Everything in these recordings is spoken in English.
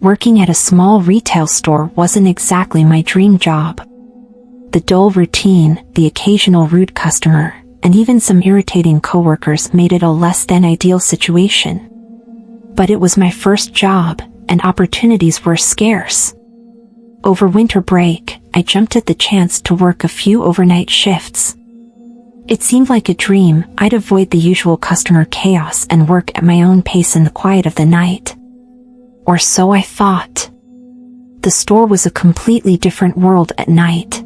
Working at a small retail store wasn't exactly my dream job. The dull routine, the occasional rude customer, and even some irritating coworkers made it a less than ideal situation. But it was my first job, and opportunities were scarce. Over winter break, I jumped at the chance to work a few overnight shifts. It seemed like a dream. I'd avoid the usual customer chaos and work at my own pace in the quiet of the night. Or so I thought. The store was a completely different world at night.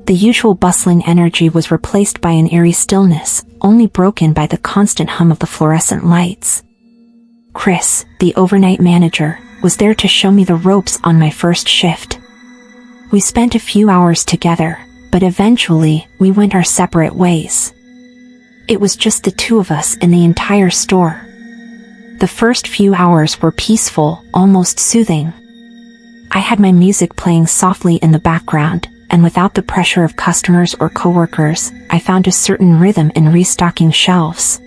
The usual bustling energy was replaced by an eerie stillness, only broken by the constant hum of the fluorescent lights. Chris, the overnight manager, was there to show me the ropes on my first shift. We spent a few hours together, but eventually, we went our separate ways. It was just the two of us in the entire store. The first few hours were peaceful, almost soothing. I had my music playing softly in the background, and without the pressure of customers or coworkers, I found a certain rhythm in restocking shelves.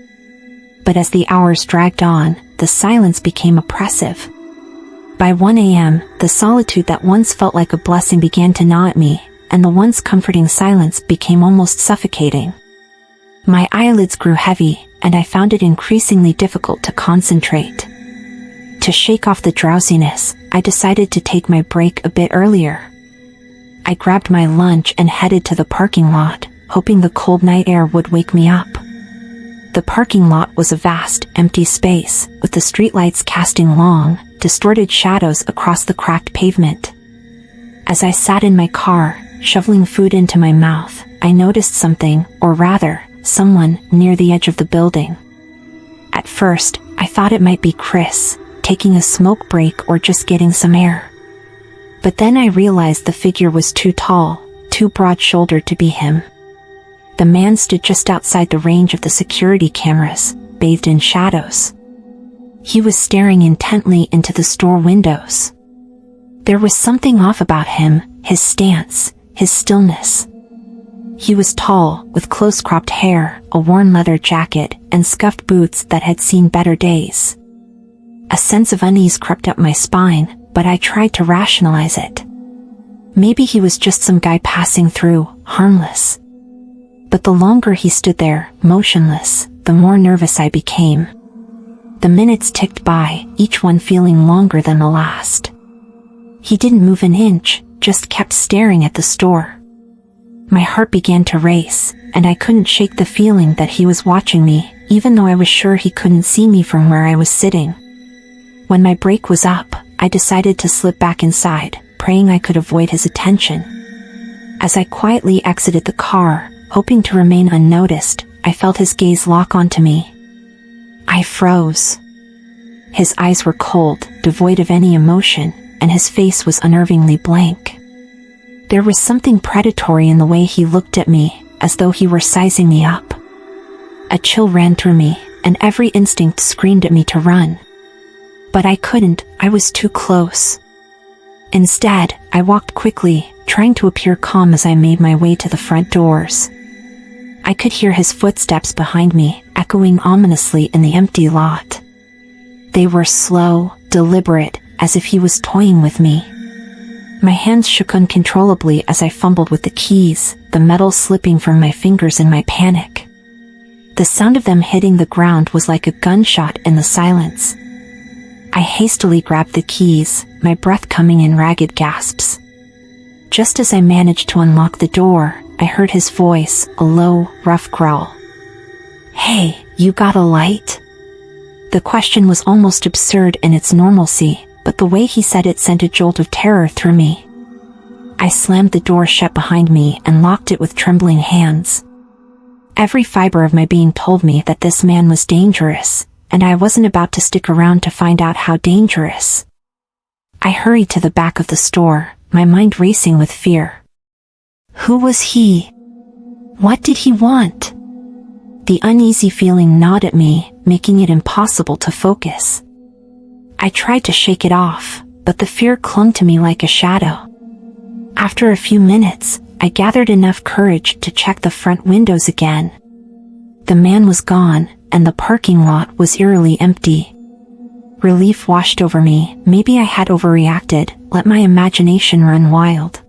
But as the hours dragged on, the silence became oppressive. By 1 a.m., the solitude that once felt like a blessing began to gnaw at me, and the once comforting silence became almost suffocating. My eyelids grew heavy, and I found it increasingly difficult to concentrate. To shake off the drowsiness, I decided to take my break a bit earlier. I grabbed my lunch and headed to the parking lot, hoping the cold night air would wake me up. The parking lot was a vast, empty space, with the streetlights casting long, distorted shadows across the cracked pavement. As I sat in my car, shoveling food into my mouth, I noticed something, or rather, someone, near the edge of the building. At first, I thought it might be Chris, taking a smoke break or just getting some air. But then I realized the figure was too tall, too broad-shouldered to be him. The man stood just outside the range of the security cameras, bathed in shadows. He was staring intently into the store windows. There was something off about him, his stance, his stillness. He was tall, with close-cropped hair, a worn leather jacket, and scuffed boots that had seen better days. A sense of unease crept up my spine, but I tried to rationalize it. Maybe he was just some guy passing through, harmless. But the longer he stood there, motionless, the more nervous I became. The minutes ticked by, each one feeling longer than the last. He didn't move an inch, just kept staring at the store. My heart began to race, and I couldn't shake the feeling that he was watching me, even though I was sure he couldn't see me from where I was sitting. When my break was up, I decided to slip back inside, praying I could avoid his attention. As I quietly exited the car, hoping to remain unnoticed, I felt his gaze lock onto me. I froze. His eyes were cold, devoid of any emotion, and his face was unnervingly blank. There was something predatory in the way he looked at me, as though he were sizing me up. A chill ran through me, and every instinct screamed at me to run. But I couldn't, I was too close. Instead, I walked quickly, trying to appear calm as I made my way to the front doors. I could hear his footsteps behind me, echoing ominously in the empty lot. They were slow, deliberate, as if he was toying with me. My hands shook uncontrollably as I fumbled with the keys, the metal slipping from my fingers in my panic. The sound of them hitting the ground was like a gunshot in the silence. I hastily grabbed the keys, my breath coming in ragged gasps. Just as I managed to unlock the door, I heard his voice, a low, rough growl. "Hey, you got a light?" The question was almost absurd in its normalcy, but the way he said it sent a jolt of terror through me. I slammed the door shut behind me and locked it with trembling hands. Every fiber of my being told me that this man was dangerous, and I wasn't about to stick around to find out how dangerous. I hurried to the back of the store, my mind racing with fear. Who was he? What did he want? The uneasy feeling gnawed at me, making it impossible to focus. I tried to shake it off, but the fear clung to me like a shadow. After a few minutes, I gathered enough courage to check the front windows again. The man was gone, and the parking lot was eerily empty. Relief washed over me. Maybe I had overreacted, let my imagination run wild.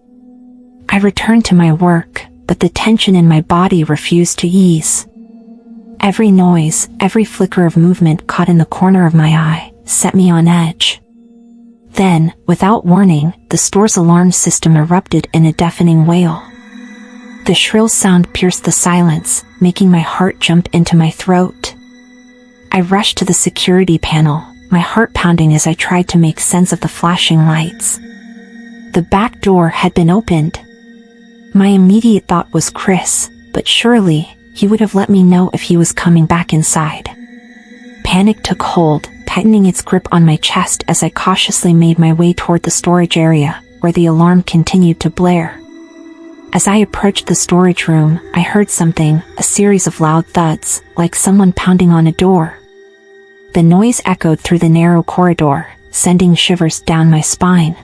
I returned to my work, but the tension in my body refused to ease. Every noise, every flicker of movement caught in the corner of my eye, set me on edge. Then, without warning, the store's alarm system erupted in a deafening wail. The shrill sound pierced the silence, making my heart jump into my throat. I rushed to the security panel, my heart pounding as I tried to make sense of the flashing lights. The back door had been opened. My immediate thought was Chris, but surely, he would have let me know if he was coming back inside. Panic took hold, tightening its grip on my chest as I cautiously made my way toward the storage area, where the alarm continued to blare. As I approached the storage room, I heard something, a series of loud thuds, like someone pounding on a door. The noise echoed through the narrow corridor, sending shivers down my spine.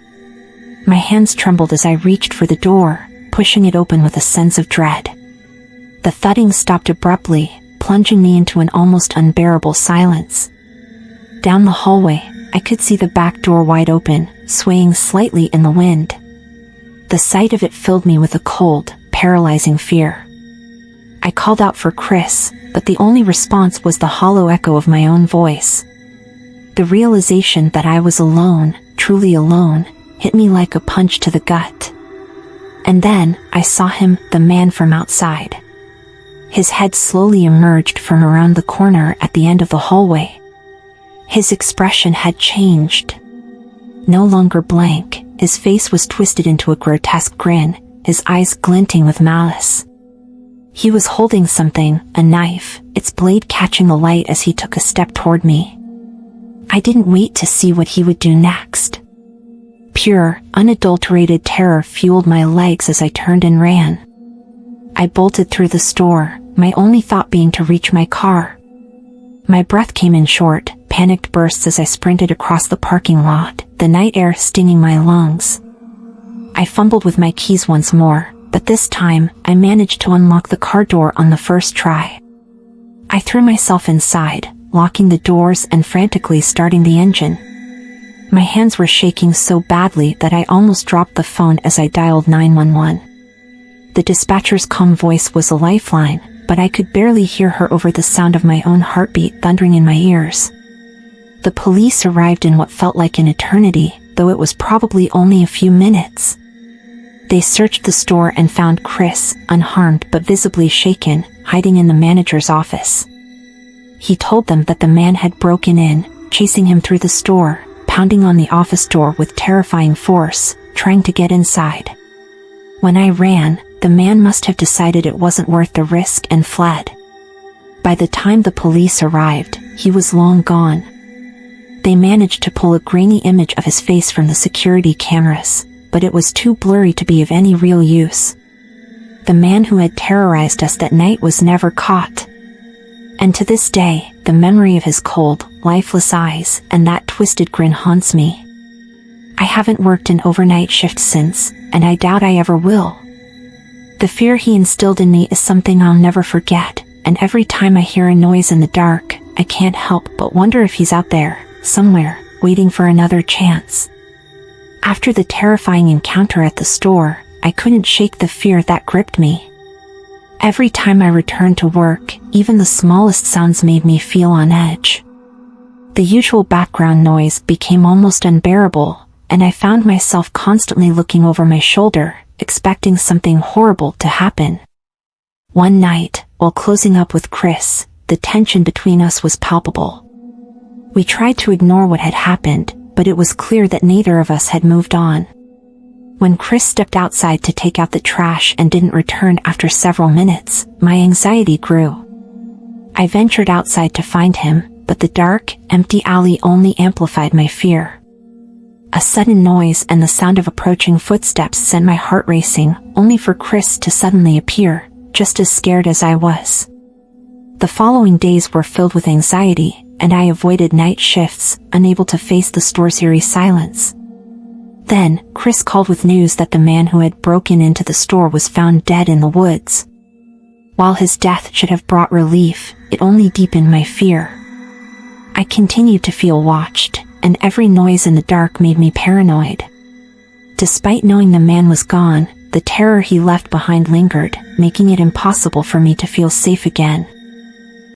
My hands trembled as I reached for the door, pushing it open with a sense of dread. The thudding stopped abruptly, plunging me into an almost unbearable silence. Down the hallway, I could see the back door wide open, swaying slightly in the wind. The sight of it filled me with a cold, paralyzing fear. I called out for Chris, but the only response was the hollow echo of my own voice. The realization that I was alone, truly alone, hit me like a punch to the gut. And then, I saw him, the man from outside. His head slowly emerged from around the corner at the end of the hallway. His expression had changed. No longer blank, his face was twisted into a grotesque grin, his eyes glinting with malice. He was holding something, a knife, its blade catching the light as he took a step toward me. I didn't wait to see what he would do next. Pure, unadulterated terror fueled my legs as I turned and ran. I bolted through the store, my only thought being to reach my car. My breath came in short, panicked bursts as I sprinted across the parking lot, the night air stinging my lungs. I fumbled with my keys once more, but this time, I managed to unlock the car door on the first try. I threw myself inside, locking the doors and frantically starting the engine. My hands were shaking so badly that I almost dropped the phone as I dialed 911. The dispatcher's calm voice was a lifeline, but I could barely hear her over the sound of my own heartbeat thundering in my ears. The police arrived in what felt like an eternity, though it was probably only a few minutes. They searched the store and found Chris, unharmed but visibly shaken, hiding in the manager's office. He told them that the man had broken in, chasing him through the store, pounding on the office door with terrifying force, trying to get inside. When I ran, the man must have decided it wasn't worth the risk and fled. By the time the police arrived, he was long gone. They managed to pull a grainy image of his face from the security cameras, but it was too blurry to be of any real use. The man who had terrorized us that night was never caught. And to this day, the memory of his cold, lifeless eyes and that twisted grin haunts me. I haven't worked an overnight shift since, and I doubt I ever will. The fear he instilled in me is something I'll never forget, and every time I hear a noise in the dark, I can't help but wonder if he's out there, somewhere, waiting for another chance. After the terrifying encounter at the store, I couldn't shake the fear that gripped me. Every time I returned to work, even the smallest sounds made me feel on edge. The usual background noise became almost unbearable, and I found myself constantly looking over my shoulder, expecting something horrible to happen. One night, while closing up with Chris, the tension between us was palpable. We tried to ignore what had happened, but it was clear that neither of us had moved on. When Chris stepped outside to take out the trash and didn't return after several minutes, my anxiety grew. I ventured outside to find him, but the dark, empty alley only amplified my fear. A sudden noise and the sound of approaching footsteps sent my heart racing, only for Chris to suddenly appear, just as scared as I was. The following days were filled with anxiety, and I avoided night shifts, unable to face the store's eerie silence. Then, Chris called with news that the man who had broken into the store was found dead in the woods. While his death should have brought relief, it only deepened my fear. I continued to feel watched, and every noise in the dark made me paranoid. Despite knowing the man was gone, the terror he left behind lingered, making it impossible for me to feel safe again.